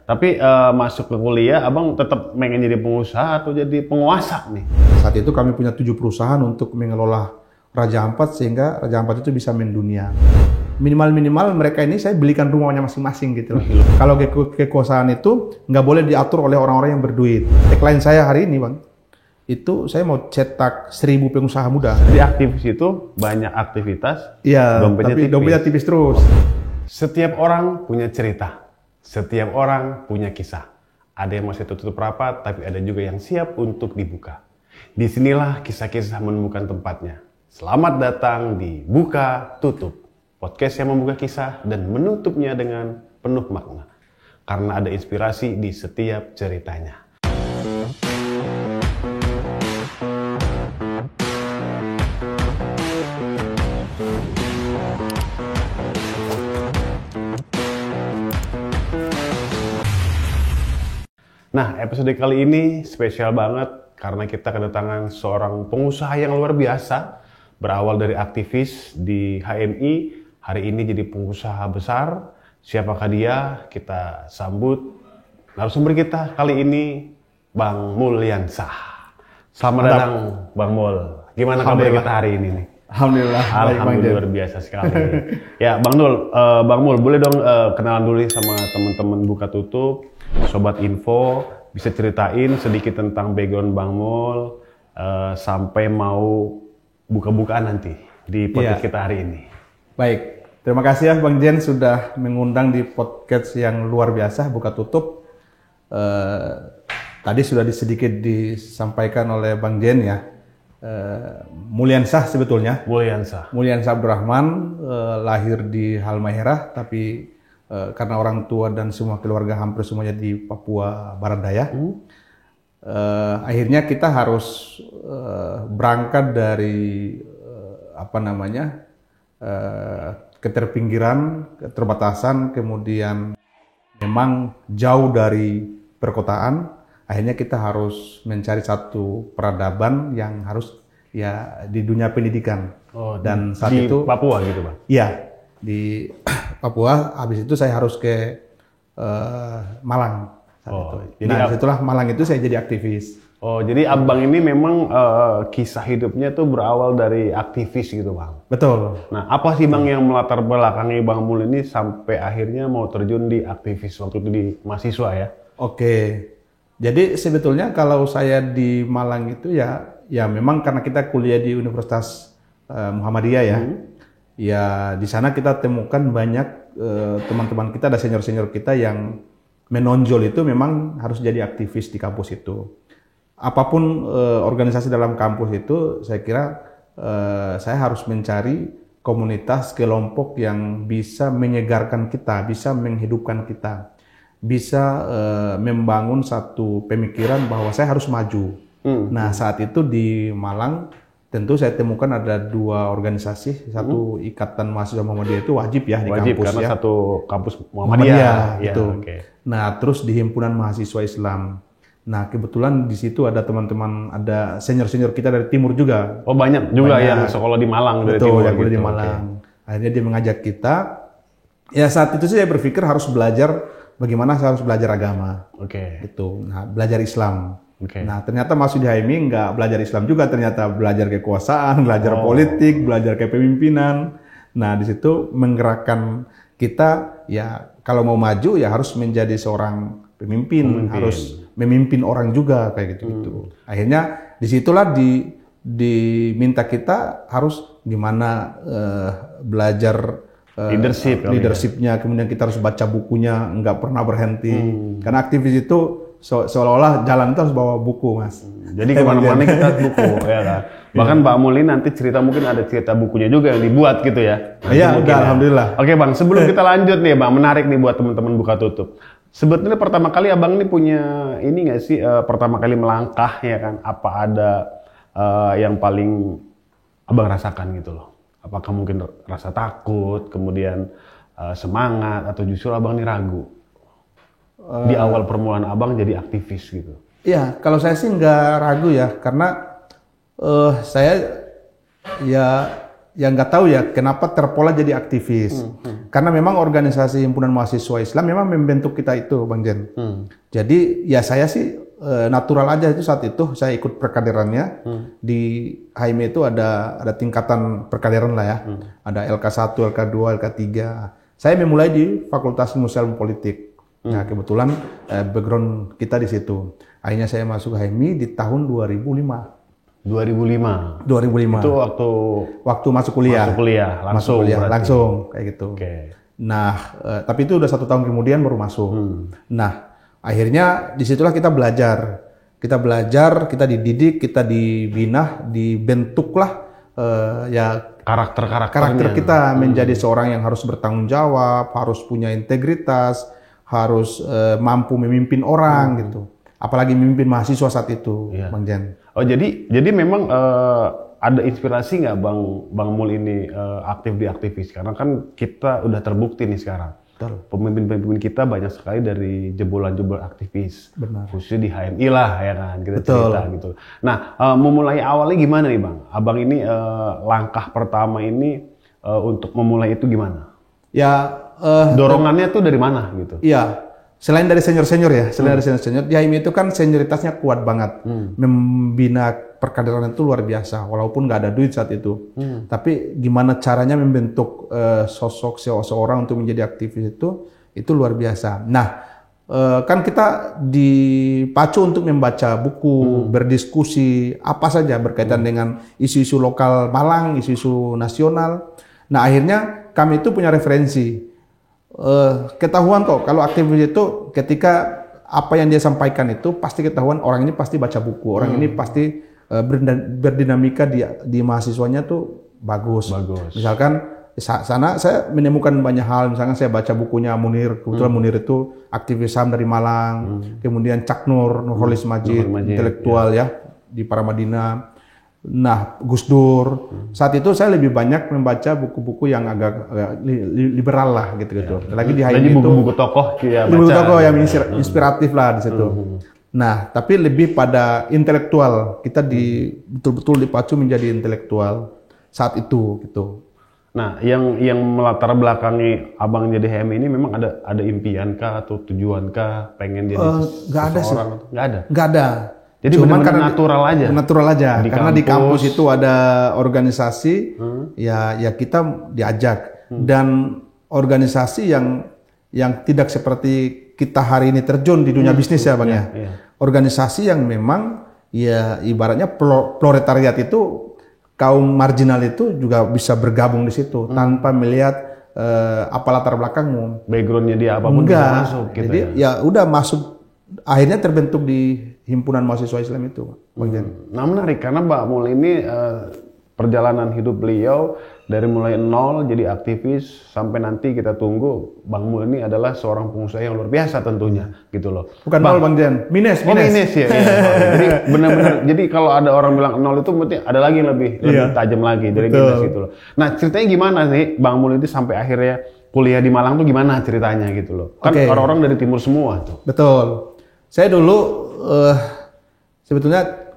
Tapi masuk ke kuliah, abang tetap pengen jadi pengusaha atau jadi penguasa nih? Saat itu kami punya 7 perusahaan untuk mengelola Raja Ampat sehingga Raja Ampat itu bisa mendunia. Minimal mereka ini saya belikan rumahnya masing-masing gitu loh. Kalau kekuasaan itu nggak boleh diatur oleh orang-orang yang berduit. Tagline saya hari ini Bang, itu saya mau cetak 1000 pengusaha muda. Jadi aktivis itu banyak aktivitas, Iya, tapi dompetnya tipis terus. Setiap orang punya cerita, setiap orang punya kisah. Ada yang masih tutup rapat, tapi ada juga yang siap untuk dibuka. Disinilah kisah-kisah menemukan tempatnya. Selamat datang di Buka Tutup, podcast yang membuka kisah dan menutupnya dengan penuh makna. Karena ada inspirasi di setiap ceritanya. Nah, episode kali ini spesial banget karena kita kedatangan seorang pengusaha yang luar biasa. Berawal dari aktivis di HMI, hari ini jadi pengusaha besar. Siapakah dia? Kita sambut narasumber kita kali ini, Bang Mulyansah. Selamat datang, Bang Mul. Gimana kabar kita hari ini nih? Alhamdulillah luar biasa sekali. Ya, Bang Mul, boleh dong kenalan dulu sama teman-teman Buka Tutup. Sobat Info, bisa ceritain sedikit tentang background Bang Mul sampai mau buka-bukaan nanti di podcast kita hari ini. Baik, terima kasih ya Bang Jen sudah mengundang di podcast yang luar biasa Buka Tutup. Tadi sudah sedikit disampaikan oleh Bang Jen ya. Mulyansah sebetulnya. Mulyansah Abdurrahman, lahir di Halmahera tapi karena orang tua dan semua keluarga hampir semuanya di Papua Barat Daya. Akhirnya kita harus berangkat dari keterpinggiran, keterbatasan, kemudian memang jauh dari perkotaan. Akhirnya kita harus mencari satu peradaban yang harus ya di dunia pendidikan. Dan saat di itu Papua gitu Bang? Iya, di Papua. Habis itu saya harus ke Malang. Jadi setelah Malang itu saya jadi aktivis. Oh, jadi abang ini memang kisah hidupnya tuh berawal dari aktivis gitu Bang? Betul. Nah, apa sih Bang yang melatar belakangi Bang Mul ini sampai akhirnya mau terjun di aktivis waktu itu di mahasiswa ya? Oke, jadi sebetulnya kalau saya di Malang itu ya memang karena kita kuliah di Universitas Muhammadiyah ya. Ya di sana kita temukan banyak teman-teman kita, ada senior-senior kita yang menonjol itu memang harus jadi aktivis di kampus itu. Apapun organisasi dalam kampus itu, saya kira saya harus mencari komunitas, kelompok yang bisa menyegarkan kita, bisa menghidupkan kita, bisa membangun satu pemikiran bahwa saya harus maju. Nah saat itu di Malang, tentu saya temukan ada 2 organisasi, satu Ikatan Mahasiswa Muhammadiyah itu wajib ya di kampus karena ya. Satu kampus Muhammadiyah gitu. Nah, terus di Himpunan Mahasiswa Islam. Nah, kebetulan di situ ada teman-teman, ada senior-senior kita dari timur juga. Oh, banyak juga yang sekolah di Malang dari timur yang di Malang. Akhirnya dia mengajak kita. Ya saat itu saya berpikir harus belajar bagaimana saya harus belajar agama. Gitu. Nah, belajar Islam. Nah, ternyata masuk di HMI nggak belajar Islam juga, ternyata belajar kekuasaan, belajar politik, belajar kepemimpinan. Nah, di situ menggerakkan kita ya kalau mau maju ya harus menjadi seorang pemimpin. Harus memimpin orang juga kayak gitu. Akhirnya disitulah diminta kita harus gimana belajar leadershipnya, kemudian kita harus baca bukunya, nggak pernah berhenti. Karena aktivis itu seolah-olah jalan itu harus bawa buku, Mas. Jadi kemana-mana kita buku, ya kan? Bahkan Pak Mul ini nanti cerita, mungkin ada cerita bukunya juga yang dibuat gitu ya? Iya, udah, alhamdulillah. Oke Bang, sebelum kita lanjut nih Bang, menarik nih buat teman-teman Buka Tutup. Sebetulnya pertama kali Abang ini punya, ini nggak sih, pertama kali melangkah ya kan? Apa ada yang paling Abang rasakan gitu loh? Apakah mungkin rasa takut, kemudian semangat, atau justru Abang ini ragu? Di awal permulaan Abang jadi aktivis gitu. Iya, kalau saya sih nggak ragu ya, karena saya ya ya nggak tahu ya kenapa terpola jadi aktivis. Karena memang organisasi himpunan mahasiswa Islam memang membentuk kita itu, Bang Jen. Jadi ya saya sih natural aja itu saat itu saya ikut perkaderannya. Di HMI itu ada tingkatan perkaderan lah ya. Ada LK1, LK2, LK3. Saya memulai di Fakultas Ilmu Politik. Nah, kebetulan background kita di situ. Akhirnya saya masuk HMI di tahun 2005. 2005. Itu waktu masuk kuliah. Langsung. Langsung kayak gitu. Okay. Nah, tapi itu udah 1 tahun kemudian baru masuk. Nah, akhirnya disitulah kita belajar. Kita dididik, kita dibina, dibentuklah ya karakter kita menjadi seorang yang harus bertanggung jawab, harus punya integritas, harus mampu memimpin orang gitu. Apalagi memimpin mahasiswa saat itu, Bang Jen. Oh jadi memang ada inspirasi nggak Bang Mul ini aktif di aktivis? Karena kan kita udah terbukti nih sekarang. Pemimpin-pemimpin kita banyak sekali dari jebolan-jebolan aktivis. Benar. Khususnya di HMI lah ya kan, kita cerita gitu. Nah, memulai awalnya gimana nih Bang? Abang ini langkah pertama ini untuk memulai itu gimana? Ya dorongannya tuh dari mana gitu? Iya. Selain dari senior-senior ya, di HMI itu kan senioritasnya kuat banget. Membina perkaderan itu luar biasa, walaupun nggak ada duit saat itu. Tapi gimana caranya membentuk sosok seseorang untuk menjadi aktivis itu luar biasa. Nah, kan kita dipacu untuk membaca buku, berdiskusi, apa saja berkaitan dengan isu-isu lokal Malang, isu-isu nasional. Nah, akhirnya kami itu punya referensi. Ketahuan kok kalau aktivis itu ketika apa yang dia sampaikan itu pasti ketahuan orang ini pasti baca buku, orang ini pasti berdinamika di mahasiswanya tuh bagus. Misalkan sana saya menemukan banyak hal, misalkan saya baca bukunya Munir, kebetulan Munir itu aktivis HAM dari Malang, kemudian Cak Nurholis Majid, intelektual ya di Paramadina. Nah, Gus Dur. Saat itu saya lebih banyak membaca buku-buku yang agak liberal lah gitu-gitu. Lagi di HMI itu buku-buku tokoh ya, buku tokoh yang inspiratif lah di situ. Nah, tapi lebih pada intelektual. Kita betul-betul dipacu menjadi intelektual saat itu gitu. Nah, yang melatar belakangi Abang jadi HMI ini memang ada impian kah atau tujuan kah pengen jadi seseorang? Nggak ada. Jadi cuman karena natural aja. Karena di kampus itu ada organisasi, ya kita diajak dan organisasi yang tidak seperti kita hari ini terjun di dunia bisnis ya Bang ya. Organisasi yang memang ya ibaratnya proletariat itu kaum marginal itu juga bisa bergabung di situ tanpa melihat apa latar belakangmu. Backgroundnya dia apapun bisa masuk. Gitu jadi ya udah masuk. Akhirnya terbentuk di himpunan mahasiswa Islam itu, Bang Jen. Nah menarik karena Mbak Mul ini perjalanan hidup beliau dari mulai nol jadi aktivis sampai nanti kita tunggu Bang Mul ini adalah seorang pengusaha yang luar biasa tentunya gitu loh. Bukan nol Bang Jen, minus. Minus ya. Jadi benar-benar. Jadi kalau ada orang bilang nol itu berarti ada lagi yang lebih tajam lagi dari minus gitu loh. Nah ceritanya gimana sih Bang Mul itu sampai akhirnya kuliah di Malang tuh gimana ceritanya gitu loh? Kan orang-orang dari timur semua tuh. Betul. Saya dulu sebetulnya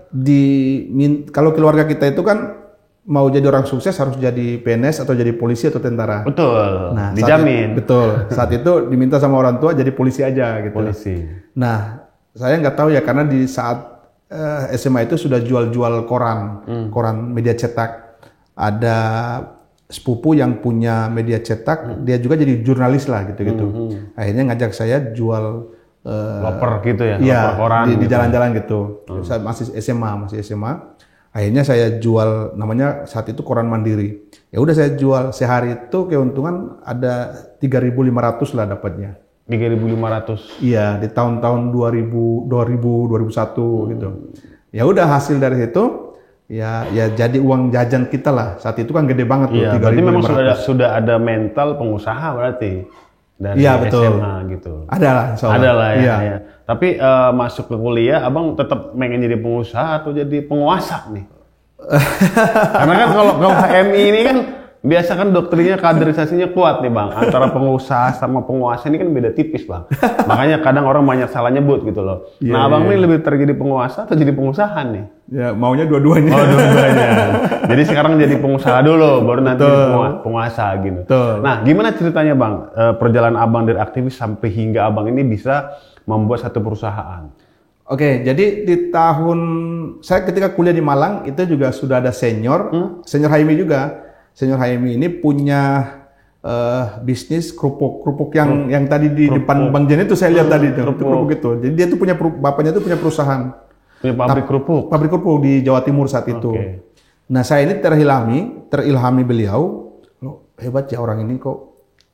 kalau keluarga kita itu kan mau jadi orang sukses harus jadi PNS atau jadi polisi atau tentara. Betul. Nah, dijamin. Betul. Saat itu diminta sama orang tua jadi polisi aja gitu. Polisi. Nah, saya nggak tahu ya karena di saat SMA itu sudah jual-jual koran media cetak. Ada sepupu yang punya media cetak, dia juga jadi jurnalis lah gitu-gitu. Akhirnya ngajak saya jual loper gitu ya, loper koran di jalan-jalan gitu. Saya masih SMA. Akhirnya saya jual, namanya saat itu koran Mandiri. Ya udah saya jual sehari itu keuntungan ada 3.500 lah dapatnya. 3.500. Iya, di tahun-tahun 2001 gitu. Ya udah hasil dari situ ya jadi uang jajan kita lah. Saat itu kan gede banget tuh 3.500. Berarti memang sudah ada mental pengusaha berarti. Dari betul. SMA gitu. Ada lah ya. Tapi masuk ke kuliah, Abang tetap pengen jadi pengusaha atau jadi penguasa nih? Karena kan kalau HMI ini kan Biasa kan doktrinnya kaderisasinya kuat nih Bang. Antara pengusaha sama penguasa ini kan beda tipis Bang. Makanya kadang orang banyak salah nyebut gitu loh. Nah Abang ini lebih terjadi penguasa atau jadi pengusaha nih? Ya maunya dua-duanya. Oh dua-duanya. Jadi sekarang jadi pengusaha dulu, baru nanti jadi penguasa gitu. Betul. Nah gimana ceritanya Bang? Perjalanan Abang dari aktivis sampai hingga Abang ini bisa membuat satu perusahaan? Oke, jadi di tahun saya ketika kuliah di Malang itu juga sudah ada senior Haimi juga. Senior Haimi ini punya bisnis kerupuk yang tadi di depan Bang Jen itu saya lihat tadi itu kerupuk itu. Jadi dia tuh bapaknya tuh punya perusahaan. Punya pabrik kerupuk. Pabrik kerupuk di Jawa Timur saat itu. Nah, saya ini terilhami beliau, loh, hebat ya orang ini kok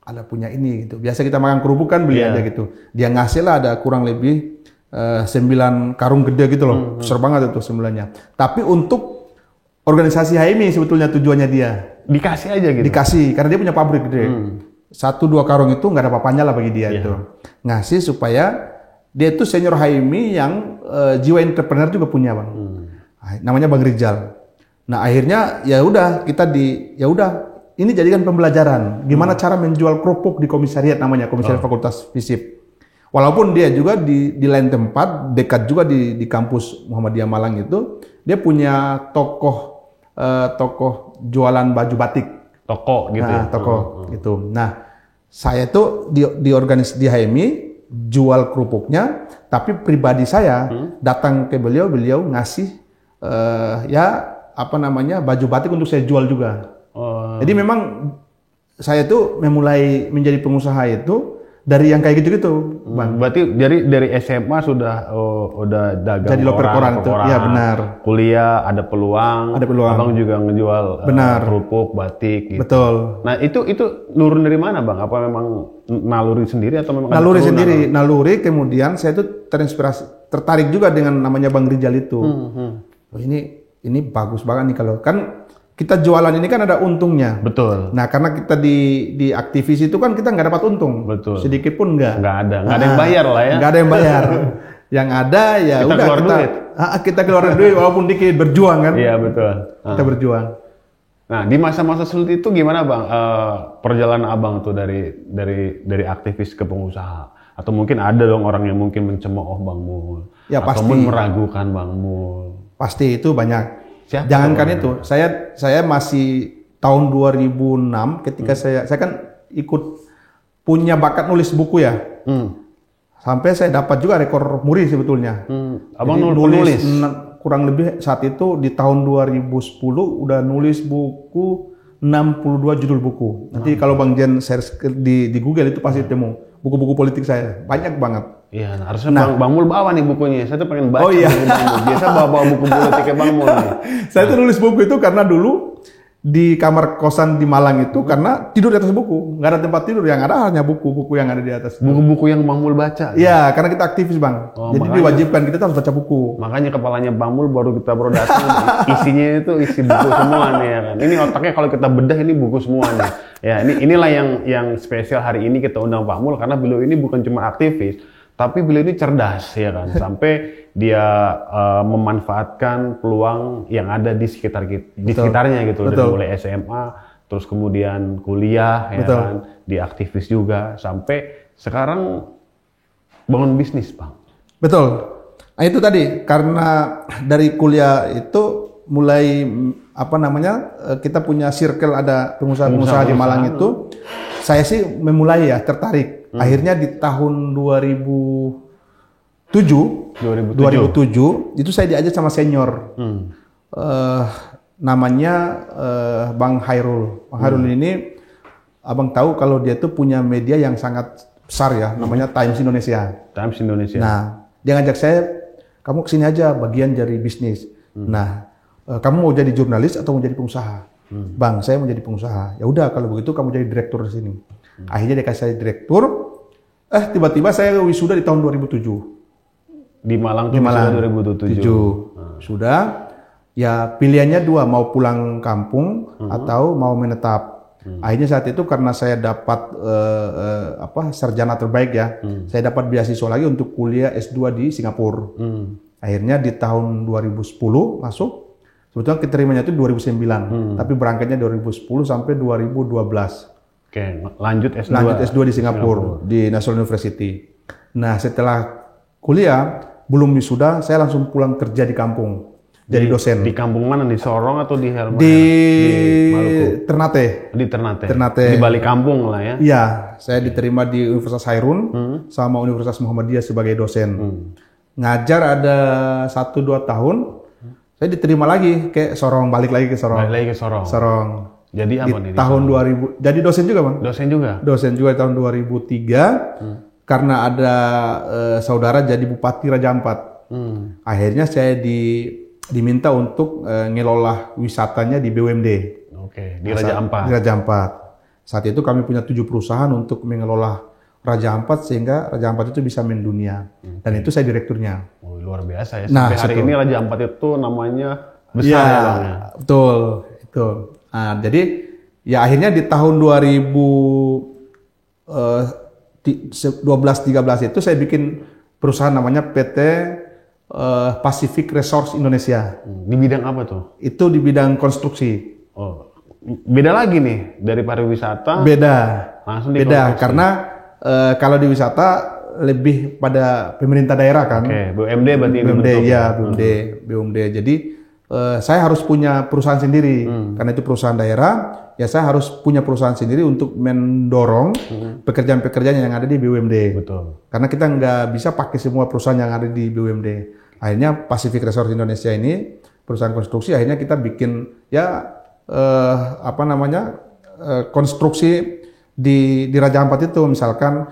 ada punya ini gitu. Biasa kita makan kerupuk kan beli aja gitu. Dia ngasih lah ada kurang lebih 9 karung gede gitu loh. Besar banget itu 9-nya. Tapi untuk organisasi Haimi sebetulnya tujuannya dia. Dikasih aja gitu? Dikasih, karena dia punya pabrik gede. 1-2 karung itu nggak ada apa-apanya lah bagi dia itu. Ngasih supaya dia itu senior Haimi yang jiwa entrepreneur juga punya Bang. Namanya Bang Rizal. Nah akhirnya ya udah ini jadikan pembelajaran. Gimana cara menjual kerupuk di komisariat namanya, komisariat Fakultas Fisip. Walaupun dia juga di lain tempat, dekat juga di kampus Muhammadiyah Malang itu, dia punya tokoh jualan baju batik. Toko gitu ya? Toko gitu. Nah, saya tuh di Haimi, jual kerupuknya, tapi pribadi saya datang ke beliau ngasih baju batik untuk saya jual juga. Jadi memang saya tuh memulai menjadi pengusaha itu dari yang kayak gitu-gitu, Bang. Berarti dari SMA sudah dagang jadi loper koran tuh. Iya, benar. Kuliah ada peluang. Abang juga ngejual kerupuk, batik gitu. Betul. Nah, itu nurun dari mana, Bang? Apa memang naluri sendiri atau memang naluri sendiri? Naluri, kemudian saya tuh tertarik juga dengan namanya Bang Rizal itu. Oh, ini bagus banget nih kalau kan kita jualan ini kan ada untungnya. Betul. Nah, karena kita di aktivis itu kan kita nggak dapat untung. Betul. Sedikit pun nggak. Nggak ada yang bayar lah ya. Nggak ada yang bayar. Yang ada ya kita keluar duit walaupun dikit, berjuang kan. Iya, betul. Kita berjuang. Nah, di masa-masa sulit itu gimana Bang perjalanan Abang tuh dari aktivis ke pengusaha? Atau mungkin ada dong orang yang mungkin mencemooh Bang Mul. Ya, atau pasti. meragukan Bang Mul. Pasti itu banyak. Siapa Jangankan itu, saya masih tahun 2006 ketika saya kan ikut punya bakat nulis buku ya. Sampai saya dapat juga rekor muri sebetulnya. Abang nulis? Kurang lebih saat itu di tahun 2010 udah nulis buku 62 judul buku. Nanti kalau Bang Jen search di Google itu pasti temu buku-buku politik saya. Banyak banget. Iya, harusnya Bang Mul bawa nih bukunya. Saya tuh pengen baca. Oh iya. Biasa bawa buku politiknya Bang Mul nih. Saya tuh nulis buku itu karena dulu di kamar kosan di Malang itu karena tidur di atas buku. Nggak ada tempat tidur, yang ada hanya buku-buku yang ada di atas. Buku-buku yang Bang Mul baca? Iya, karena kita aktivis Bang. Jadi diwajibkan kita harus baca buku. Makanya kepalanya Bang Mul baru datang isinya itu isi buku semua nih ya kan. Ini otaknya kalau kita bedah ini buku semua nih. Ya, inilah yang spesial hari ini kita undang Pak Mul karena beliau ini bukan cuma aktivis, tapi beliau ini cerdas ya kan. Sampai dia memanfaatkan peluang yang ada di sekitarnya gitu. Dari mulai SMA, terus kemudian kuliah ya kan, di aktivis juga sampai sekarang bangun bisnis, Bang. Betul. Nah, itu tadi karena dari kuliah itu mulai kita punya circle ada pengusaha-pengusaha di Malang itu. Saya sih memulai ya tertarik. Akhirnya di tahun 2007 itu saya diajak sama senior. Namanya Bang Hairul. Bang Hairul ini Abang tahu kalau dia tuh punya media yang sangat besar ya, namanya Times Indonesia. Times Indonesia. Nah, dia ngajak saya, kamu kesini aja bagian dari bisnis. Nah, kamu mau jadi jurnalis atau mau jadi pengusaha? Bang, saya mau jadi pengusaha. Ya udah kalau begitu kamu jadi direktur di sini. Akhirnya dia kasih saya direktur. Tiba-tiba saya wisuda di tahun 2007. Di Malang tuh wisuda 2007. Sudah. Ya pilihannya dua, mau pulang kampung atau mau menetap. Akhirnya saat itu karena saya dapat sarjana terbaik ya, saya dapat beasiswa lagi untuk kuliah S2 di Singapura. Akhirnya di tahun 2010 masuk. Sebetulnya keterimanya itu 2009, tapi berangkatnya 2010 sampai 2012. Oke, lanjut S2. Lanjut S2 di Singapura, di National University. Nah, setelah kuliah, belum wisuda, saya langsung pulang kerja di kampung. Jadi dosen. Di kampung mana? Di Sorong atau di Halmahera? Di Maluku. Ternate. Di Ternate. Ternate. Di balik kampung lah ya. Iya, saya diterima di Universitas Hairun sama Universitas Muhammadiyah sebagai dosen. Ngajar ada 1-2 tahun, saya diterima lagi ke Sorong, balik lagi ke Sorong. Balik lagi ke Sorong. Sorong. Jadi apa Di nih? tahun 2000, jadi dosen juga, Bang. Dosen juga? Dosen juga di tahun 2003, karena ada saudara jadi Bupati Raja Ampat. Akhirnya saya diminta untuk ngelola wisatanya di BUMD. Oke, di Raja Ampat. Di Raja Ampat. Saat itu kami punya 7 perusahaan untuk mengelola Raja Ampat sehingga Raja Ampat itu bisa mendunia. Dan itu saya direkturnya. Oh, luar biasa ya. Nah, Sampai hari situ. ini Raja Ampat itu namanya besar ya, Bang ya. Betul, itu. Nah, jadi ya akhirnya di tahun 2012-13 itu saya bikin perusahaan namanya PT Pacific Resource Indonesia. Di bidang apa tuh? Itu di bidang konstruksi. Oh, beda lagi nih dari pariwisata. Beda. Langsung di Beda konstruksi. karena kalau di wisata lebih pada pemerintah daerah kan. Oke, BUMD berarti ini BUMD bentuk. ya, BUMD. Jadi saya harus punya perusahaan sendiri karena itu perusahaan daerah. Ya saya harus punya perusahaan sendiri untuk mendorong pekerjaan-pekerjaan yang ada di BUMD. Betul. Karena kita nggak bisa pakai semua perusahaan yang ada di BUMD. Akhirnya Pacific Resource Indonesia ini perusahaan konstruksi. Akhirnya kita bikin konstruksi di Raja Ampat itu, misalkan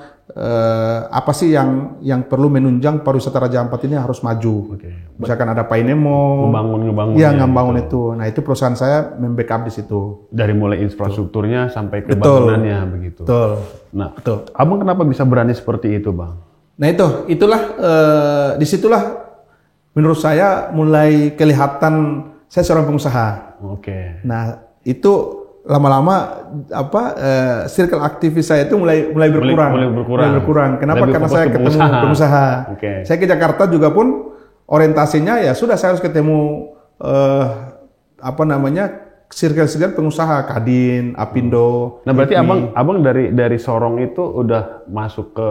apa sih yang perlu menunjang pariwisata Raja Ampat ini harus maju. Oke. Misalkan ada Painemo, Ngebangun. ya ngebangun itu. Nah itu perusahaan saya membackup di situ. Dari mulai infrastrukturnya sampai ke Betul. bangunannya begitu. Betul. Nah, Betul. Abang kenapa bisa berani seperti itu, Bang? Nah itulah disitulah menurut saya mulai kelihatan saya seorang pengusaha. Oke. Nah itu lama-lama circle aktivis saya itu mulai berkurang. Mulai berkurang. Kenapa? Lebih Karena fokus saya ke ketemu pengusaha. pengusaha. Oke. Saya ke Jakarta juga pun orientasinya ya sudah saya harus ketemu circle pengusaha, Kadin, Apindo. Nah, berarti HIPMI. abang dari Sorong itu udah masuk ke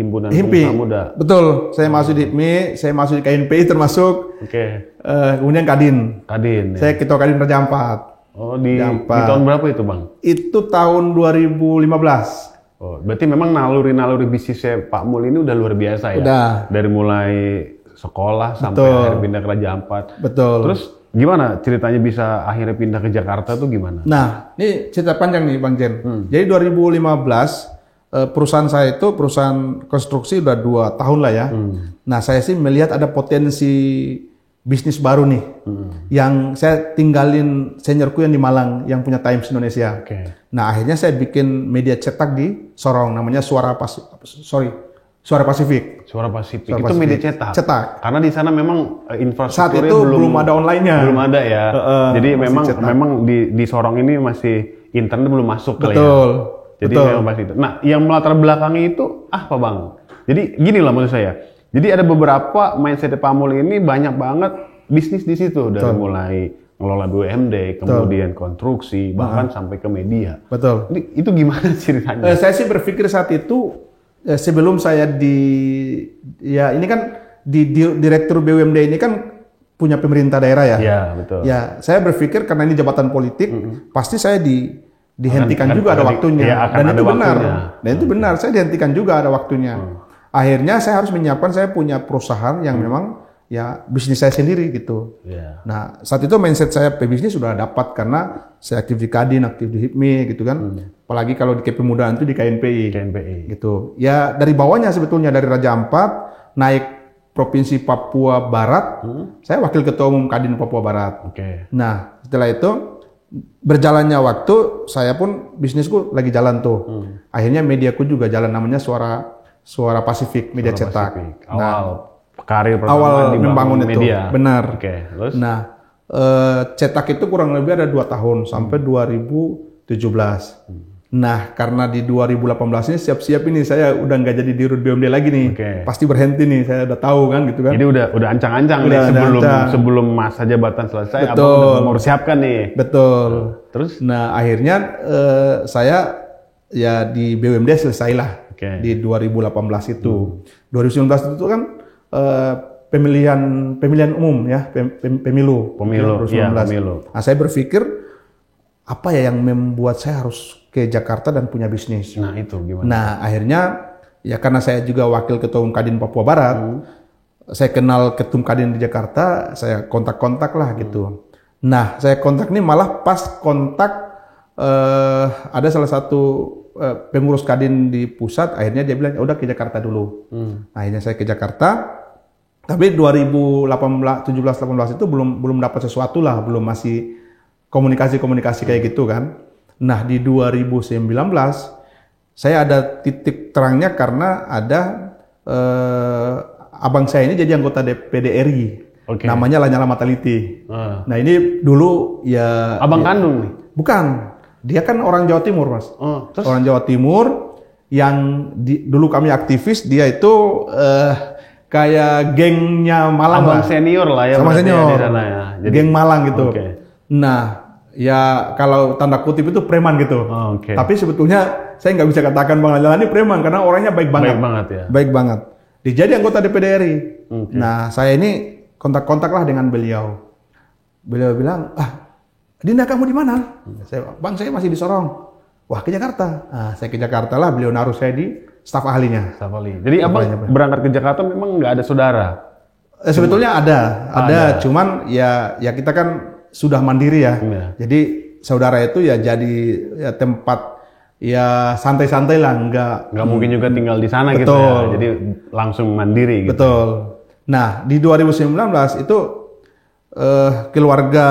himpunan HIPMI. pengusaha muda. Betul, saya masuk di HIPMI, saya masuk di KNPI termasuk, Oke. kemudian Kadin. Kadin. Ya. Saya ketua Kadin Raja Ampat. Oh, di Jampat. tahun berapa itu, Bang? Itu tahun 2015. Oh, berarti memang naluri bisnisnya Pak Mul ini udah luar biasa ya? Udah. Dari mulai sekolah sampai Betul. akhirnya pindah ke Raja Ampat. Betul. Terus gimana ceritanya bisa akhirnya pindah ke Jakarta tuh gimana? Nah, ini cerita panjang nih Bang Jen. Jadi 2015 perusahaan saya itu perusahaan konstruksi udah 2 tahun lah ya. Nah, saya sih melihat ada potensi bisnis baru nih. Yang saya tinggalin seniorku yang di Malang yang punya Times Indonesia. Oke. Nah, akhirnya saya bikin media cetak di Sorong namanya Suara Pasifik. Suara Pasifik. Suara Itu Pasifik. media cetak. Cetak. Karena di sana memang Saat infrastrukturnya itu belum ada online-nya. Belum ada ya. Jadi masih memang cetak. di Sorong ini masih internet belum masuk kali ya. Betul. Jadi Betul. memang pasti itu. Nah, yang melatar belakangi itu apa, Bang? Jadi gini lah maksud saya. Jadi ada beberapa mindset Pak Mul ini banyak banget bisnis di situ dari mulai ngelola BUMD, kemudian konstruksi, bahkan sampai ke media. Betul. Itu gimana ceritanya? Saya sih berpikir saat itu sebelum saya ini kan direktur BUMD ini kan punya pemerintah daerah ya. Iya, betul. Ya, saya berpikir karena ini jabatan politik, pasti saya dihentikan juga ada waktunya. Iya, akan Dan ada itu benar. waktunya. Dan itu benar, saya dihentikan juga ada waktunya. Akhirnya saya harus menyiapkan saya punya perusahaan yang memang ya bisnis saya sendiri gitu. Iya. Nah, saat itu mindset saya pebisnis sudah dapat karena saya aktif di Kadin, aktif di HIPMI gitu kan. Apalagi kalau di Kepemudaan itu di KNPI. Gitu. Ya dari bawahnya sebetulnya dari Raja Ampat naik Provinsi Papua Barat, saya wakil ketua umum Kadin Papua Barat. Oke. Nah, setelah itu berjalannya waktu, saya pun bisnisku lagi jalan tuh. Akhirnya mediaku juga jalan namanya Suara Pasifik, media cetak. Pasifik. Karir pertama Awal dibangun membangun itu, media. benar. Oke, terus? Nah, cetak itu kurang lebih ada 2 tahun sampai 2017. Nah, karena di 2018 ini siap-siap ini saya udah nggak jadi dirut BUMD lagi nih. Oke. Pasti berhenti nih, saya udah tahu kan gitu kan. Jadi udah ancang-ancang nih Udah ancang. sebelum masa jabatan selesai, Betul. Abang udah mempersiapkan nih. Betul. Terus? Nah, akhirnya saya ya di BUMD selesailah. Oke. Di 2018 itu. 2019 itu kan pemilihan umum ya, pemilu. Pemilu, iya, pemilu. Nah, saya berpikir apa ya yang membuat saya harus ke Jakarta dan punya bisnis. Nah, itu gimana? Nah, akhirnya ya karena saya juga wakil ketua umum Kadin Papua Barat, saya kenal ketum Kadin di Jakarta, saya kontak-kontak lah gitu. Nah, saya kontak nih malah pas kontak ada salah satu pengurus Kadin di pusat, akhirnya dia bilang, udah ke Jakarta dulu. Akhirnya saya ke Jakarta, tapi 2017-18 itu belum dapat sesuatu lah, belum masih komunikasi kayak gitu kan. Nah, di 2019 saya ada titik terangnya karena ada abang saya ini jadi anggota DPD RI. Oke. Namanya Lanyala Mataliti. Nah, ini dulu ya Abang kandung nih? Bukan. Dia kan orang Jawa Timur, Mas. Terus? Orang Jawa Timur yang dulu kami aktivis, dia itu kayak gengnya Malang Abang lah. senior lah ya. Sama berarti senior. ya di sana ya. Geng Malang gitu. Oke. Nah, ya kalau tanda kutip itu preman gitu. Oke. Tapi sebetulnya saya nggak bisa katakan Bang Lanyala ini preman karena orangnya baik banget. Baik banget ya. Baik banget. Dia jadi anggota DPD RI. Oke. Nah, saya ini kontak-kontak lah dengan beliau. Beliau bilang, Dinda kamu di mana? Bang, saya masih di Sorong. Wah, ke Jakarta. Nah, saya ke Jakarta lah, beliau naruh saya di staf ahlinya. Staf ahli. Jadi abang berangkat ke Jakarta memang nggak ada saudara? Sebetulnya ada. Cuman ya kita kan sudah mandiri ya. Iya. Jadi saudara itu ya jadi ya tempat ya santai-santai lah, Nggak mungkin juga tinggal di sana gitu Betul. ya. Jadi langsung mandiri gitu. Betul. Nah, di 2019 itu keluarga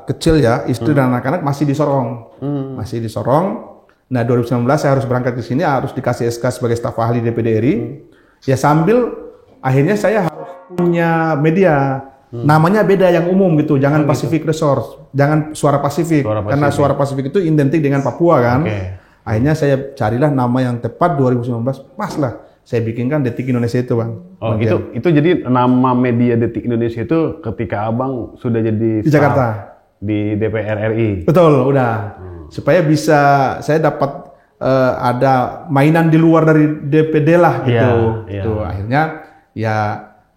kecil ya, istri dan anak-anak masih di Sorong. Masih di Sorong. Nah, 2019 saya harus berangkat ke sini, harus dikasih SK sebagai staf ahli DPD RI. Ya sambil akhirnya saya harus punya media. Namanya beda yang umum gitu, jangan Pacific Resource, jangan Suara Pasifik. Karena Suara Pasifik itu identik dengan Papua kan. Oke. Akhirnya saya carilah nama yang tepat 2019, pas lah. Saya bikinkan Detik Indonesia itu, Bang. Oh, itu jadi nama media Detik Indonesia itu ketika abang sudah jadi Di Jakarta. Di DPR RI. Betul, udah. Supaya bisa saya dapat ada mainan di luar dari DPD lah gitu. Iya. Tuh, akhirnya ya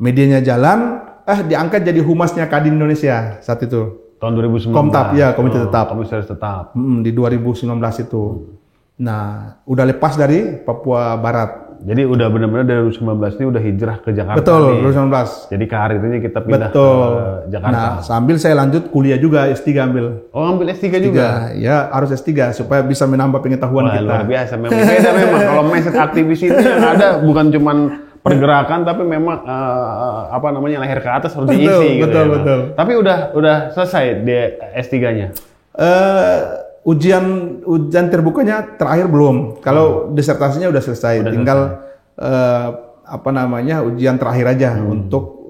medianya jalan, diangkat jadi humasnya Kadin Indonesia saat itu. Tahun 2019. Komtab, ya, komite tetap. Komisaris tetap. Di 2019 itu. Nah, udah lepas dari Papua Barat. Jadi udah benar-benar dari 2019 ini udah hijrah ke Jakarta. Betul, nih. 2019. Jadi karirnya kita pindah Betul. ke Jakarta. Nah, sambil saya lanjut kuliah juga, S3 ambil. Oh, ambil S3 juga? Ya, harus S3 supaya bisa menambah pengetahuan Wah, kita. luar biasa. Memang beda memang. Kalau mindset aktivis ini yang ada bukan cuman pergerakan, tapi memang lahir ke atas harus diisi gitu. Betul. Tapi udah selesai di S3-nya? Ujian terbukanya terakhir belum. Kalau disertasinya udah selesai, tinggal ujian terakhir aja untuk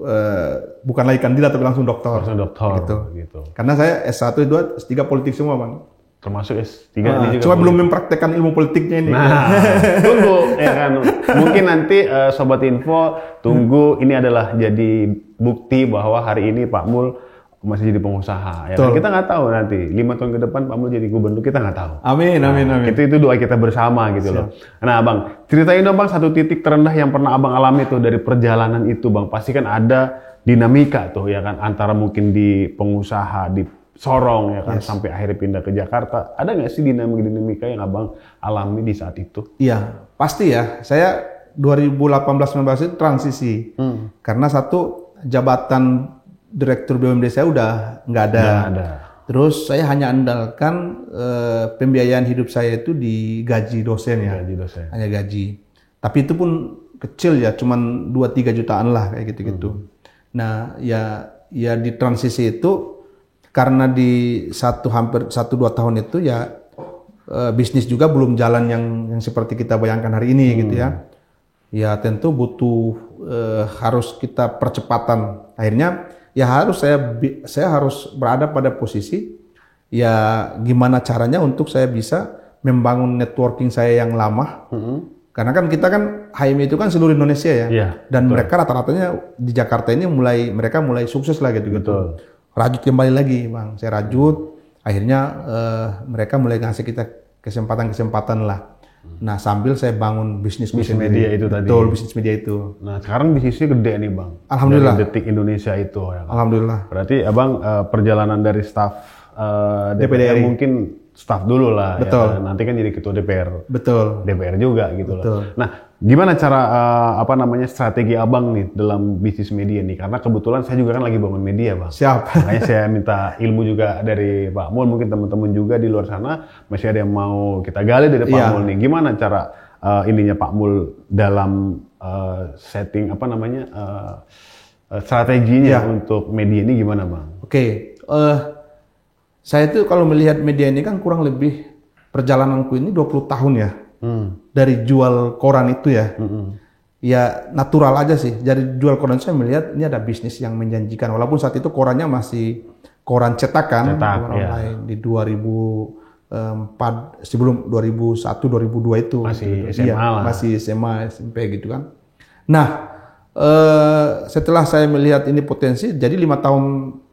bukan lagi kandidat tapi langsung doktor. Langsung doktor gitu. Karena saya S1, S2, S3 politik semua, Bang. Termasuk S3 ini juga. Cuma belum mempraktekkan ilmu politiknya ini. Nah, tunggu ya kan. Mungkin nanti Sobat Info tunggu, ini adalah jadi bukti bahwa hari ini Pak Mul masih jadi pengusaha. Ya kan? Kita nggak tahu nanti 5 tahun ke depan Pak Mul jadi gubernur, kita nggak tahu. Amin. Itu doa kita bersama gitu loh. Nah, Bang, ceritain dong Bang satu titik terendah yang pernah Abang alami tuh dari perjalanan itu, Bang. Pasti kan ada dinamika tuh ya kan, antara mungkin di pengusaha di Sorong ya kan, sampai akhirnya pindah ke Jakarta. Ada nggak sih dinamika yang Abang alami di saat itu? Iya, pasti ya. Saya 2018-19 itu transisi. Karena satu, jabatan Direktur BUMD saya udah nggak ada. Terus saya hanya andalkan pembiayaan hidup saya itu di gaji dosen ya. Hanya gaji. Tapi itu pun kecil ya, cuman 2-3 jutaan lah kayak gitu-gitu. Nah, ya di transisi itu karena di hampir 1-2 tahun itu ya bisnis juga belum jalan yang seperti kita bayangkan hari ini gitu ya. Ya tentu butuh harus kita percepatan. Akhirnya ya saya harus berada pada posisi ya gimana caranya untuk saya bisa membangun networking saya yang lama. Karena kan kita kan HMI itu kan seluruh Indonesia ya. Iya, Dan betul. mereka rata-ratanya di Jakarta ini mereka mulai sukses lah gitu. Betul. Rajut kembali lagi, Bang. Saya rajut, akhirnya mereka mulai ngasih kita kesempatan-kesempatan lah. Nah, sambil saya bangun bisnis media itu tadi. Betul, bisnis media itu. Nah, sekarang bisnisnya gede nih, Bang. Alhamdulillah. Dari Detik Indonesia itu ya kan? Alhamdulillah. Berarti Abang perjalanan dari staf DPD DPR RI. mungkin staf dulu lah. Betul. Ya kan? Nanti kan jadi ketua DPR. Betul. DPR juga gitu Betul. loh. Nah, gimana cara strategi Abang nih dalam bisnis media nih? Karena kebetulan saya juga kan lagi bangun media, Bang. Siap. Makanya saya minta ilmu juga dari Pak Mul, mungkin teman-teman juga di luar sana masih ada yang mau kita gali dari Pak Iya. Mul nih. Gimana cara ininya Pak Mul dalam setting strateginya Iya. untuk media ini gimana, Bang? Oke. Saya tuh kalau melihat media ini kan kurang lebih perjalananku ini 20 tahun ya. Dari jual koran itu ya. Ya natural aja sih. Dari jual koran saya melihat ini ada bisnis yang menjanjikan. Walaupun saat itu korannya masih koran cetakan. Cetak, koran ya. online di 2004 sebelum 2001 2002 itu. Masih gitu. SMA Iya, lah. masih SMA SMP gitu kan. Nah, setelah saya melihat ini potensi, jadi 5 tahun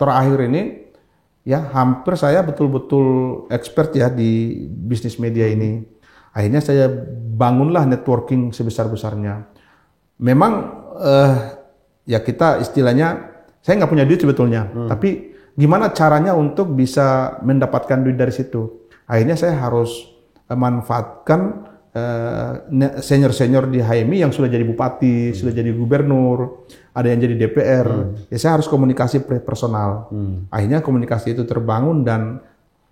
terakhir ini ya hampir saya betul-betul expert ya di bisnis media ini. Akhirnya saya bangunlah networking sebesar-besarnya. Memang ya kita istilahnya, saya nggak punya duit sebetulnya, tapi gimana caranya untuk bisa mendapatkan duit dari situ? Akhirnya saya harus manfaatkan senior-senior di HMI yang sudah jadi bupati, sudah jadi gubernur, ada yang jadi DPR. Ya saya harus komunikasi personal. Akhirnya komunikasi itu terbangun dan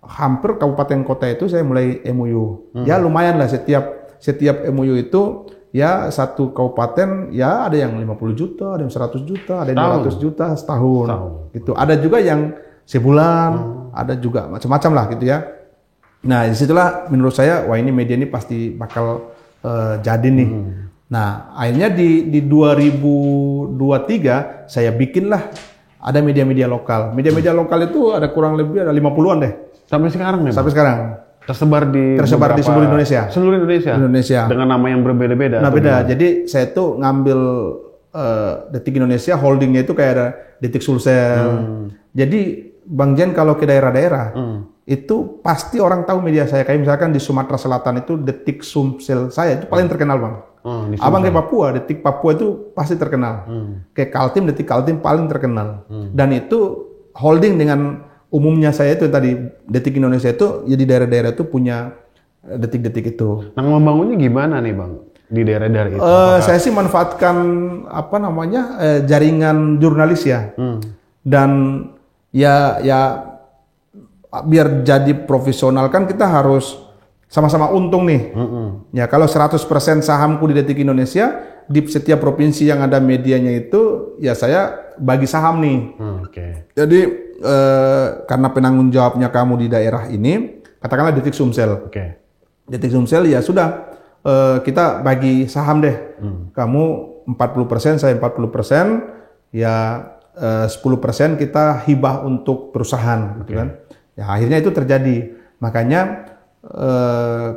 hampir kabupaten kota itu saya mulai MOU. Ya lumayan lah setiap MOU itu ya satu kabupaten ya ada yang 50 juta, ada yang 100 juta, ada yang 200 juta setahun. Gitu. Ada juga yang sebulan, ada juga macam-macam lah gitu ya. Nah, disitulah menurut saya, wah ini media ini pasti bakal jadi nih. Nah, akhirnya di 2023 saya bikinlah ada media-media lokal. Media-media lokal itu ada kurang lebih ada 50-an deh. Sampai sekarang nih, Bang? Sampai sekarang. Tersebar di Seluruh Indonesia. Seluruh Indonesia. Indonesia. Dengan nama yang berbeda-beda. Nah, atau beda. gimana? Jadi saya tuh ngambil Detik Indonesia, holdingnya itu kayak ada Detik Sulsel. Jadi Bang Jen kalau ke daerah-daerah, itu pasti orang tahu media saya. Kayak misalkan di Sumatera Selatan itu Detik Sumsel saya itu paling terkenal, Bang. Di Abang ke Papua, Detik Papua itu pasti terkenal. Kayak Kaltim, Detik Kaltim paling terkenal. Dan itu holding dengan umumnya saya itu tadi Detik Indonesia itu ya di daerah-daerah itu punya detik-detik itu. Nah, membangunnya gimana nih, Bang? Di daerah-daerah itu? Saya sih manfaatkan jaringan jurnalis ya. Dan ya biar jadi profesional kan kita harus sama-sama untung nih. Ya kalau 100% sahamku di Detik Indonesia, di setiap provinsi yang ada medianya itu ya saya bagi saham nih. Jadi karena penanggung jawabnya kamu di daerah ini, katakanlah Detik Sumsel. Detik Sumsel ya sudah kita bagi saham deh. Kamu 40%, saya 40%, ya 10% kita hibah untuk perusahaan, gitu kan? Ya akhirnya itu terjadi. Makanya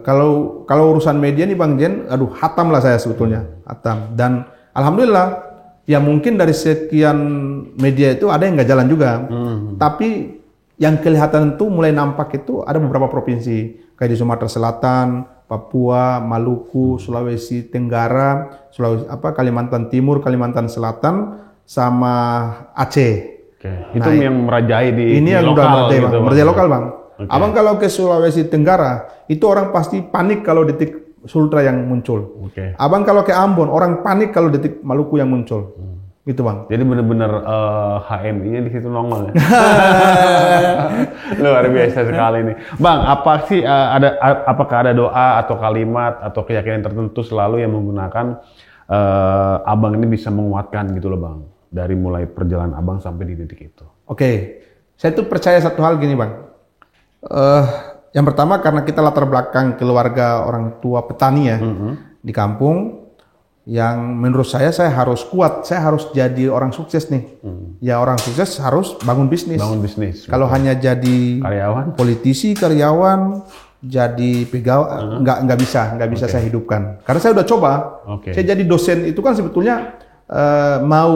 kalau urusan media nih Bang Jen, aduh hatam lah saya sebetulnya, hatam. Dan alhamdulillah, ya mungkin dari sekian media itu ada yang nggak jalan juga. Tapi yang kelihatan itu mulai nampak itu ada beberapa provinsi kayak di Sumatera Selatan, Papua, Maluku, Sulawesi Tenggara, Kalimantan Timur, Kalimantan Selatan, sama Aceh. Itu yang merajai di ini yang lokal udah gitu, merajai lokal, Bang. Abang kalau ke Sulawesi Tenggara, itu orang pasti panik kalau Detik Sultra yang muncul. Abang kalau ke Ambon, orang panik kalau Detik Maluku yang muncul. Gitu, Bang. Jadi benar-benar HMI-nya di situ nongol ya. Luar biasa sekali nih. Bang, apakah ada doa atau kalimat atau keyakinan tertentu selalu yang menggunakan Abang ini bisa menguatkan gitu loh, Bang. Dari mulai perjalanan Abang sampai di titik itu. Saya tuh percaya satu hal gini, Bang. Yang pertama karena kita latar belakang keluarga orang tua petani ya di kampung, yang menurut saya harus kuat, saya harus jadi orang sukses nih. Ya orang sukses harus bangun bisnis. Bangun bisnis. Kalau hanya jadi karyawan, politisi, karyawan, jadi pegawai nggak bisa saya hidupkan. Karena saya udah coba. Saya jadi dosen itu kan sebetulnya mau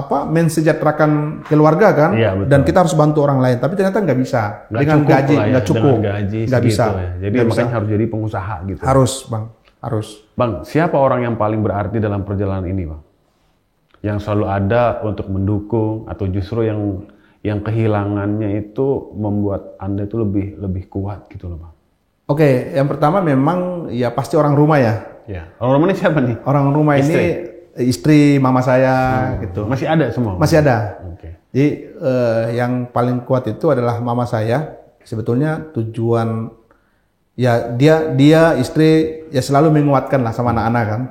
mensejahterakan keluarga kan, dan kita harus bantu orang lain. Tapi ternyata nggak bisa dengan gaji nggak cukup, nggak bisa. Ya. Jadi makanya harus jadi pengusaha gitu. Harus bang, harus. Bang, siapa orang yang paling berarti dalam perjalanan ini, bang? Yang selalu ada untuk mendukung atau justru yang kehilangannya itu membuat Anda itu lebih kuat gitu loh, bang? Oke, yang pertama memang ya pasti orang rumah ya. Ya. Orang rumah ini siapa nih? Orang rumah ini istri mama saya gitu. Masih ada semua? Masih ada. Jadi yang paling kuat itu adalah mama saya. Sebetulnya tujuan ya dia istri ya selalu menguatkan lah sama anak-anak kan.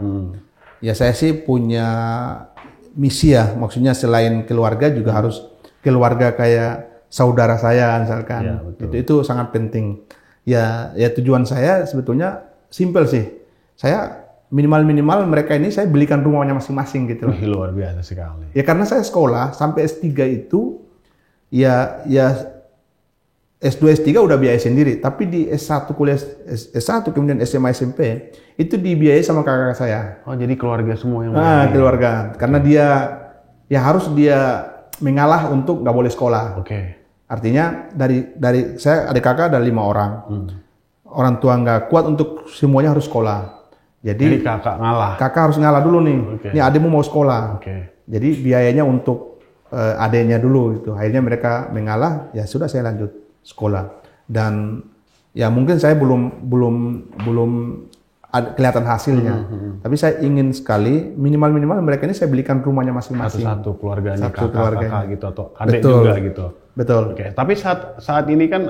Ya saya sih punya misi ya, maksudnya selain keluarga juga harus keluarga kayak saudara saya misalkan. Ya, itu sangat penting. Ya tujuan saya sebetulnya simpel sih. Saya minimal mereka ini saya belikan rumahnya masing-masing gitu. Luar biasa sekali. Ya karena saya sekolah sampai S3 itu ya S2 S3 udah biaya sendiri, tapi di S1 kuliah S1 kemudian SMA SMP itu dibiayai sama kakak saya. Oh, jadi keluarga semua yang keluarga. Karena dia harus mengalah untuk nggak boleh sekolah. Artinya dari saya adik kakak ada 5 orang. Orang tua nggak kuat untuk semuanya harus sekolah. Jadi kakak ngalah. Kakak harus ngalah dulu nih. Nih adikmu mau sekolah. Jadi biayanya untuk adiknya dulu itu. Akhirnya mereka mengalah, ya sudah saya lanjut sekolah. Dan ya mungkin saya belum kelihatan hasilnya. Tapi saya ingin sekali minimal mereka ini saya belikan rumahnya masing-masing. Satu keluarganya, kakak gitu atau adik Betul. juga gitu. Betul. Tapi saat ini kan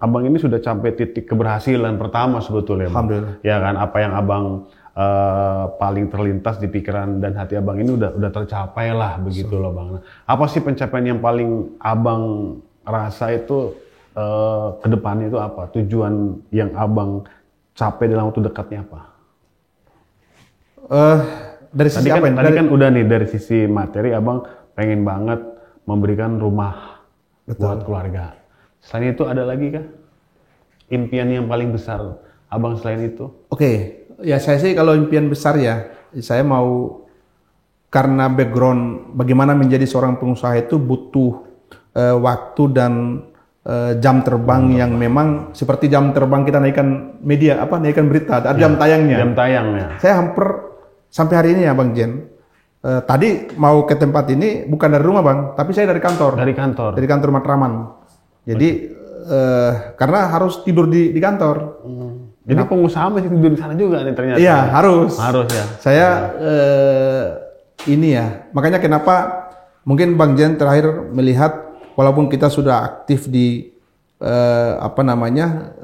abang ini sudah sampai titik keberhasilan pertama sebetulnya. Alhamdulillah. Ya kan, apa yang abang paling terlintas di pikiran dan hati abang ini udah tercapai lah begitu loh bang. Apa sih pencapaian yang paling abang rasa itu ke depannya itu apa? Tujuan yang abang capai dalam waktu dekatnya apa? Dari sisi tadi apa? Tadi kan udah nih dari sisi materi abang pengen banget memberikan rumah buat keluarga. Selain itu ada lagi kah impian yang paling besar abang selain itu? Ya saya sih kalau impian besar ya, saya mau, karena background bagaimana menjadi seorang pengusaha itu butuh waktu dan jam terbang yang memang seperti jam terbang kita naikkan berita, ada jam tayangnya. Jam tayangnya. Saya hampir sampai hari ini ya Bang Jen. Tadi mau ke tempat ini bukan dari rumah Bang, tapi saya dari kantor. Dari kantor Matraman. Jadi karena harus tidur di kantor. Jadi pengusaha masih tidur di sana juga nih ternyata. Iya, harus. Harus ya. Saya ini ya, makanya kenapa mungkin Bang Jen terakhir melihat walaupun kita sudah aktif di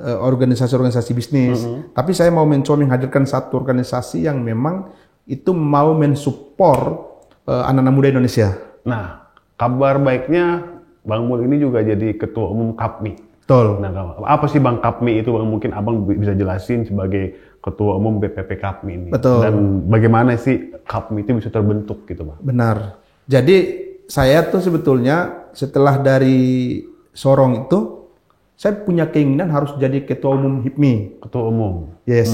organisasi-organisasi bisnis, tapi saya mau mencoba menghadirkan satu organisasi yang memang itu mau mensupport anak-anak muda Indonesia. Nah, kabar baiknya Bang Mul ini juga jadi ketua umum KAPMI. Betul. Nah, apa sih Bang KAPMI itu? Bang, mungkin Abang bisa jelasin sebagai ketua umum BPP KAPMI ini. Betul. Dan bagaimana sih KAPMI itu bisa terbentuk gitu Bang? Benar. Jadi saya tuh sebetulnya setelah dari Sorong itu, saya punya keinginan harus jadi ketua umum HIPMI. Ketua umum? Yes.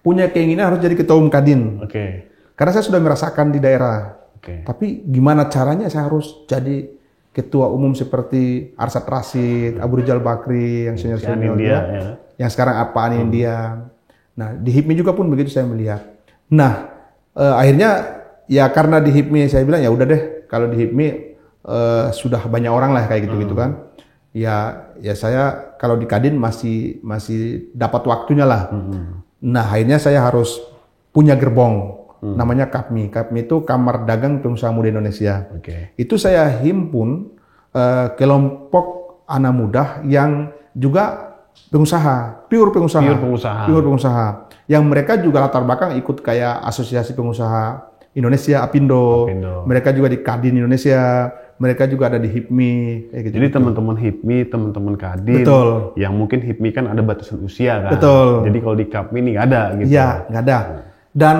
Punya keinginan harus jadi ketua umum Kadin. Karena saya sudah merasakan di daerah. Tapi gimana caranya saya harus jadi ketua umum seperti Arsad Rashid, Abu Rizal Bakri, yang senior-senior ya. Yang sekarang Apaan India. Nah, di HIPMI juga pun begitu saya melihat. Nah, akhirnya ya karena di HIPMI saya bilang ya udah deh, kalau di HIPMI sudah banyak orang lah kayak gitu-gitu kan. Ya saya kalau di Kadin masih dapat waktunya lah. Nah, akhirnya saya harus punya gerbong. Namanya KAPMI. KAPMI itu Kamar Dagang Pengusaha Muda Indonesia. Itu saya himpun kelompok anak muda yang juga pengusaha, pure pengusaha. Yang mereka juga latar belakang ikut kayak Asosiasi Pengusaha Indonesia, Apindo. Mereka juga di Kadin Indonesia. Mereka juga ada di HIPMI. Kayak gitu. Jadi teman-teman HIPMI, teman-teman Kadin. Betul. Yang mungkin HIPMI kan ada batasan usia kan. Betul. Jadi kalau di KAPMI ini nggak ada gitu. Iya, nggak ada. Dan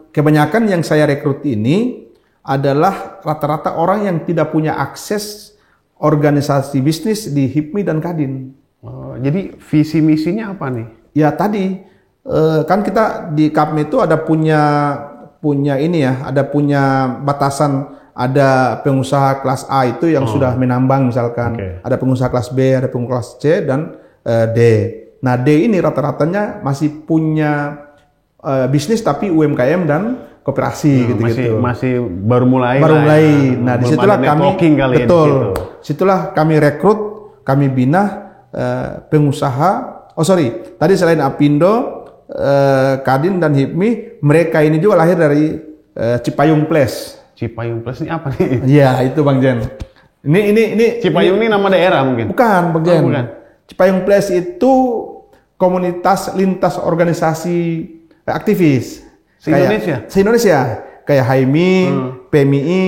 kebanyakan yang saya rekrut ini adalah rata-rata orang yang tidak punya akses organisasi bisnis di HIPMI dan Kadin. Oh, jadi visi misinya apa nih? Ya tadi kan kita di KAPMI itu ada punya ini ya, ada punya batasan, ada pengusaha kelas A itu yang sudah menambang misalkan, ada pengusaha kelas B, ada pengusaha kelas C dan D. Nah D ini rata-ratanya masih punya bisnis tapi UMKM dan koperasi gitu-gitu. Masih baru mulai. Baru mulai. Ya. Nah disitulah kami betul, situlah kami rekrut, kami bina pengusaha. Tadi selain Apindo, Kadin dan HIPMI, mereka ini juga lahir dari Cipayung Place. Cipayung Place ini apa nih? Iya, itu Bang Jen. Ini Cipayung ini nama daerah mungkin? Bukan, Bang Jen. Bukan. Cipayung Place itu komunitas lintas organisasi aktivis. Se-Indonesia. Kayak HIMI, PMI,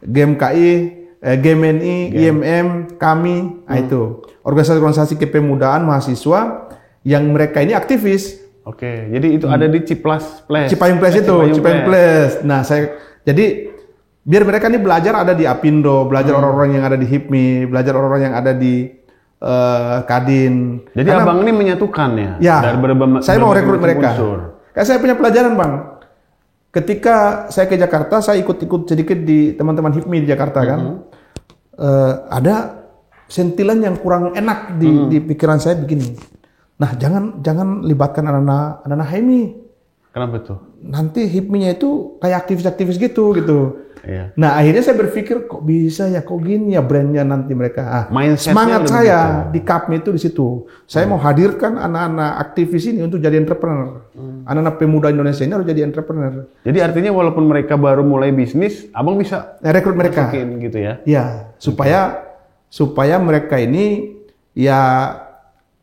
GMKI, GMNI, IMM, kami, itu. Organisasi-organisasi kepemudaan mahasiswa yang mereka ini aktivis. Oke, jadi itu ada di Cipayung Place. Cipayung Place. Nah, jadi biar mereka ini belajar ada di Apindo, belajar orang-orang yang ada di HIPMI, belajar orang-orang yang ada di Kadin. Jadi abang ini menyatukan ya? Ya, saya mau rekrut mereka. Kayak saya punya pelajaran Bang. Ketika saya ke Jakarta, saya ikut-ikut sedikit di teman-teman HIPMI di Jakarta kan. Ada sentilan yang kurang enak di pikiran saya begini. Nah, jangan libatkan anak-anak HIPMI. Kenapa tuh? Nanti HIPMI-nya itu kayak aktivis-aktivis gitu. Iya. Nah, akhirnya saya berpikir kok bisa ya, kok gini ya brandnya nanti mereka. Semangat saya di KAPMI itu di situ. Saya mau hadirkan anak-anak aktivis ini untuk jadi entrepreneur. Anak-anak pemuda Indonesia ini harus jadi entrepreneur. Jadi artinya walaupun mereka baru mulai bisnis, abang bisa rekrut mereka. Gitu ya? Ya, supaya mereka ini ya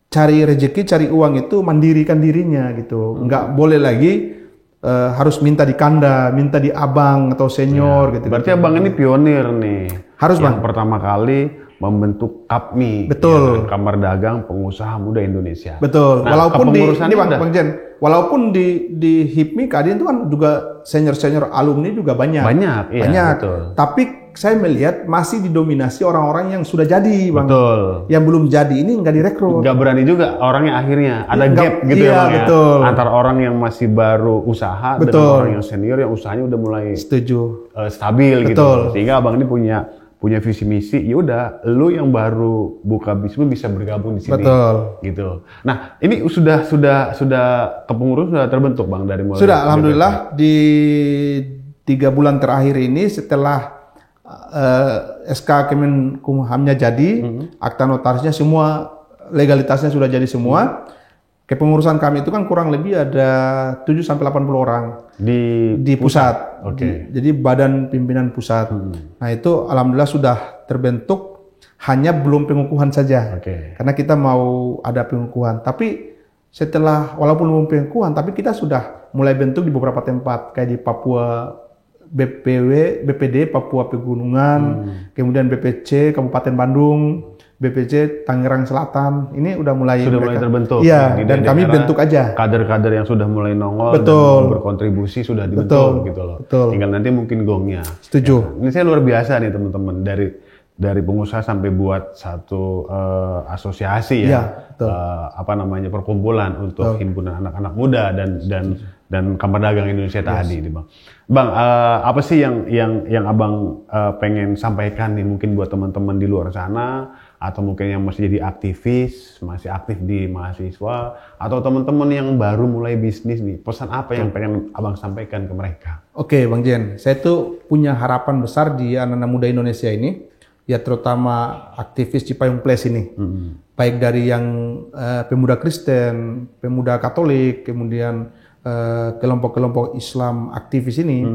cari rezeki, cari uang itu mandirikan dirinya gitu. Nggak boleh lagi harus minta di kanda, minta di abang atau senior gitu. Berarti abang ini pionir nih. Harus yang Bang. pertama kali membentuk KAPMI. Betul. Ya, Kamar Dagang Pengusaha Muda Indonesia. Betul. Nah, walaupun Bang Jen, walaupun di HIPMI Kadin itu kan juga senior alumni juga banyak. Iya, betul. Tapi saya melihat masih didominasi orang-orang yang sudah jadi, Bang. Betul. Yang belum jadi ini nggak direkrut. Nggak berani juga orangnya akhirnya. Ada gap gitu ya, Bang, betul. Antara orang yang masih baru usaha dengan orang yang senior yang usahanya udah mulai stabil gitu. Sehingga abang ini punya visi misi. Ya udah, lu yang baru buka bisnis bisa bergabung di sini. Betul. Gitu. Nah, ini sudah kepengurusan sudah terbentuk, Bang, dari mulai. Sudah, alhamdulillah di 3 bulan terakhir ini setelah SK Kemenkumhamnya jadi, akta notarisnya semua, legalitasnya sudah jadi semua. Kepengurusan kami itu kan kurang lebih ada 7-80 orang di pusat. Jadi badan pimpinan pusat. Nah itu alhamdulillah sudah terbentuk, hanya belum pengukuhan saja. Karena kita mau ada pengukuhan. Tapi setelah walaupun belum pengukuhan, tapi kita sudah mulai bentuk di beberapa tempat kayak di Papua. BPD Papua Pegunungan, kemudian BPC Kabupaten Bandung, BPC Tangerang Selatan, ini udah mulai terbentuk. Iya, dan kami bentuk aja. Kader-kader yang sudah mulai nongol dan berkontribusi sudah dibentuk gitu loh. Tinggal nanti mungkin gongnya. Setuju. Ya, ini saya luar biasa nih teman-teman, dari pengusaha sampai buat satu asosiasi ya, perkumpulan untuk himpunan anak-anak muda dan Kamar Dagang Indonesia tadi, Bang. Bang, apa sih yang abang pengen sampaikan nih mungkin buat teman-teman di luar sana, atau mungkin yang masih jadi aktivis, masih aktif di mahasiswa, atau teman-teman yang baru mulai bisnis nih, pesan apa yang pengen abang sampaikan ke mereka? Oke, Bang Jen, saya tuh punya harapan besar di anak-anak muda Indonesia ini, ya terutama aktivis Cipayung Place ini, baik dari yang pemuda Kristen, pemuda Katolik, kemudian kelompok-kelompok Islam aktivis ini,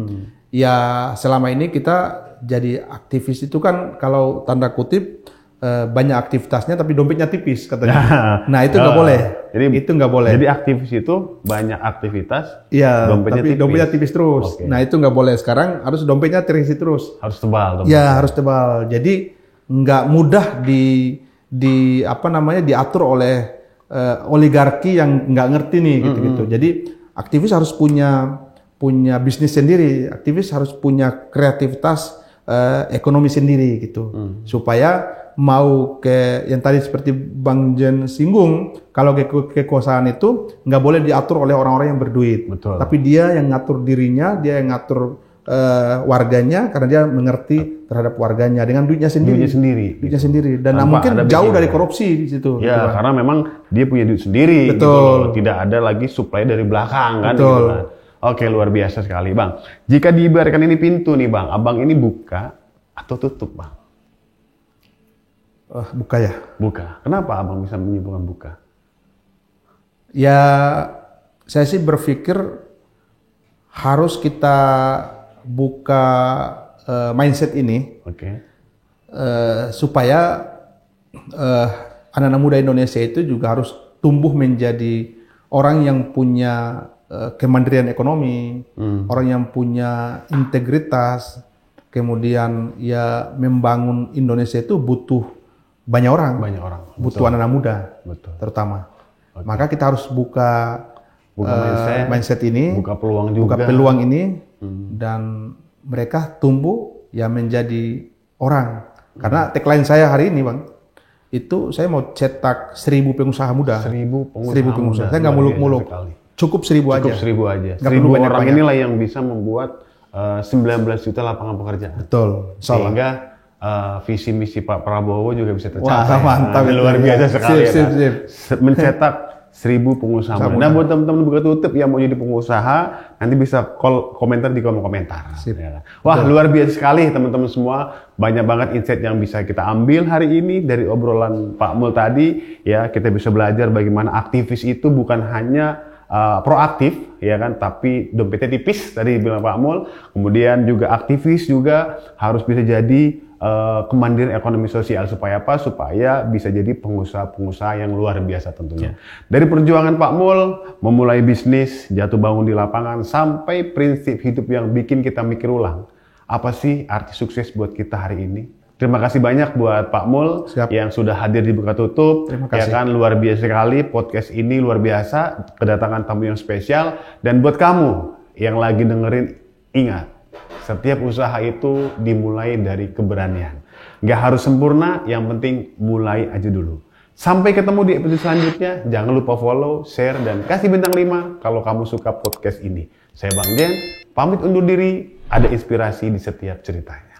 ya selama ini kita jadi aktivis itu kan kalau tanda kutip banyak aktivitasnya tapi dompetnya tipis katanya. Nah itu nggak boleh. Jadi itu nggak boleh. Jadi aktivis itu banyak aktivitas, dompetnya tipis terus. Nah itu nggak boleh. Sekarang harus dompetnya terisi terus. Harus tebal. Harus tebal. Jadi nggak mudah diatur oleh oligarki yang nggak ngerti nih gitu-gitu. Jadi aktivis harus punya bisnis sendiri. Aktivis harus punya kreativitas ekonomi sendiri gitu. Supaya mau ke yang tadi seperti Bang Jen singgung, kalau kekuasaan itu nggak boleh diatur oleh orang-orang yang berduit. Betul. Tapi dia yang ngatur dirinya, dia yang ngatur warganya karena dia mengerti terhadap warganya dengan duitnya sendiri. Duitnya sendiri. Dan mungkin jauh dari korupsi di situ. Ya, gitu, karena memang dia punya duit sendiri. Betul. Gitu. Tidak ada lagi supply dari belakang kan. Betul. Gitu kan. Oke, luar biasa sekali, Bang. Jika diibaratkan ini pintu nih, Bang. Abang ini buka atau tutup, Bang? Buka ya. Buka. Kenapa Abang bisa menyimpulkan buka? Ya, saya sih berpikir harus kita buka mindset ini, supaya anak-anak muda Indonesia itu juga harus tumbuh menjadi orang yang punya kemandirian ekonomi, orang yang punya integritas, kemudian ya membangun Indonesia itu butuh banyak orang, butuh anak-anak muda, terutama. Maka kita harus buka mindset ini, buka peluang ini, dan mereka tumbuh ya menjadi orang. Karena tagline saya hari ini, Bang, itu saya mau cetak 1.000 pengusaha muda. 1.000 pengusaha. Saya nggak muluk-muluk. Cukup 1.000 aja. 1.000 orang inilah yang bisa membuat 19 juta lapangan pekerjaan. Betul. Sehingga visi misi Pak Prabowo juga bisa tercapai. Wah, mantap. Luar biasa sekali. Sip. Mencetak 1.000 pengusaha muda. Nah, buat teman-teman buka tutup yang mau jadi pengusaha, nanti bisa komentar di kolom komentar. Ya. Wah, luar biasa sekali teman-teman semua. Banyak banget insight yang bisa kita ambil hari ini dari obrolan Pak Mul tadi. Ya, kita bisa belajar bagaimana aktivis itu bukan hanya proaktif, ya kan, tapi dompetnya tipis tadi bilang Pak Mul. Kemudian juga aktivis juga harus bisa jadi kemandirian ekonomi sosial. Supaya apa? Supaya bisa jadi pengusaha-pengusaha yang luar biasa tentunya. Dari perjuangan Pak Mul, memulai bisnis, jatuh bangun di lapangan, sampai prinsip hidup yang bikin kita mikir ulang. Apa sih arti sukses buat kita hari ini? Terima kasih banyak buat Pak Mul yang sudah hadir di Buka Tutup. Terima kasih. Ya kan, luar biasa sekali podcast ini, luar biasa, kedatangan tamu yang spesial. Dan buat kamu yang lagi dengerin, ingat, setiap usaha itu dimulai dari keberanian. Nggak harus sempurna, yang penting mulai aja dulu. Sampai ketemu di episode selanjutnya. Jangan lupa follow, share, dan kasih bintang 5 kalau kamu suka podcast ini. Saya Bang Jen, pamit undur diri. Ada inspirasi di setiap ceritanya.